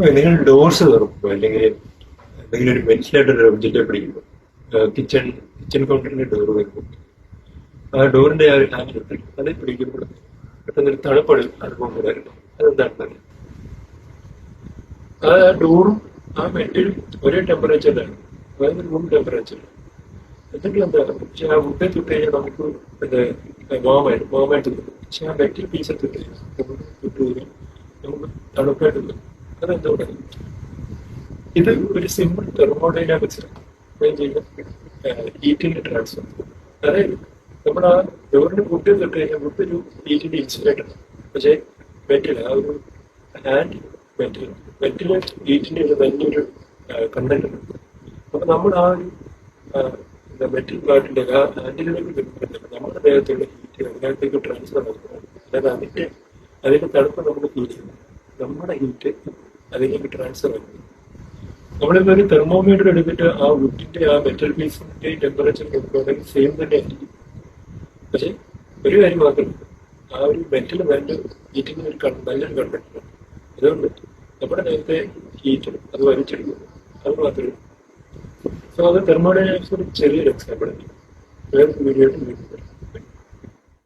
നിങ്ങൾ ഡോർസ് തുറക്കുമ്പോൾ അല്ലെങ്കിൽ എന്തെങ്കിലും ഒരു വെന്റിലേറ്റർ ഒബ്ജക്റ്റ് പിടിക്കുമ്പോൾ കിച്ചൺ കൗണ്ടറിന്റെ ഡോർ വരുമ്പോൾ ആ ഡോറിന്റെ ആ ഒരു ഹാൻഡിൽ ഉണ്ടല്ലോ അത് പിടിക്കുമ്പോൾ പെട്ടെന്നൊരു തണുപ്പ് അനുഭവപ്പെടാറുണ്ട്. അതെന്താണ്? ആ ഡോറും ആ മെറ്റലും ഒരേ ടെമ്പറേച്ചറിലാണ്, അതായത് റൂം ടെമ്പറേച്ചർ. എന്തെങ്കിലും എന്താണ് പക്ഷെ ആ വുഡിൽ തൊട്ട് കഴിഞ്ഞാൽ നമുക്ക് ഇത് വാമായിട്ട് തോന്നും. പക്ഷെ ആ മെറ്റൽ പീസിൽ തൊട്ട് കഴിഞ്ഞാൽ നമുക്ക് തൊട്ട് കഴിഞ്ഞാൽ നമുക്ക് തണുപ്പായിട്ട് തോന്നും. അതെന്തുകൊണ്ടാണ്? ഇത് ഒരു സിമ്പിൾ തെർമോഡൈനാമിക്സ് ഹീറ്റിന്റെ ട്രാൻസ്ഫർ. അതായത് നമ്മൾ ആ ഡോറിന് വുഡ് തൊട്ട് കഴിഞ്ഞാൽ വുഡ് ഒരു ഹീറ്റിന്റെ ഇൻസുലേറ്റർ. പക്ഷേ മെറ്റൽ ആ ഒരു ഹാൻഡ് മെറ്റല് ഹീറ്റിന്റെ ഒരു വലിയൊരു കണ്ടന്റ് ഉണ്ട്. അപ്പൊ നമ്മൾ ആ ഒരു മെറ്റൽ പാർട്ടിന്റെ ആ ഹാൻഡിലേക്ക് വരുമ്പോഴത്തേക്ക് നമ്മുടെ ദേഹത്തുള്ള ഹീറ്റ് അതിനകത്തേക്ക് ട്രാൻസ്ഫർ ആകുന്നത്. അതായത് അതിന്റെ തണുപ്പ് നമുക്ക് ഫീൽ ചെയ്യുന്നു, നമ്മുടെ ഹീറ്റ് അതിലേക്ക് ട്രാൻസ്ഫർ ആകുന്നു. നമ്മളിപ്പോ ഒരു തെർമോമീറ്റർ എടുത്തിട്ട് ആ വുഡിന്റെ ആ മെറ്റൽ പീസിന്റെ ടെമ്പറേച്ചർ നോക്കുകയാണെങ്കിൽ സെയിം തന്നെ ആയിരിക്കും. പക്ഷെ ഒരു കാര്യം മാത്രമല്ല, ആ ഒരു മെറ്റൽ നല്ല ഹീറ്റിന് നല്ലൊരു കണ്ടന്റ്. അതുകൊണ്ട് നമ്മുടെ നേരത്തെ ഹീറ്റ് അത് വലിച്ചെടുക്കുന്നു. അത് മാത്രമേ ഉള്ളൂ. സോ അത് തെർമോഡൈനാമിക്സ് ഒരു ചെറിയൊരു എക്സാമ്പിൾ ആണ്. വേറൊരു വീഡിയോ ആയിട്ട് വീണ്ടും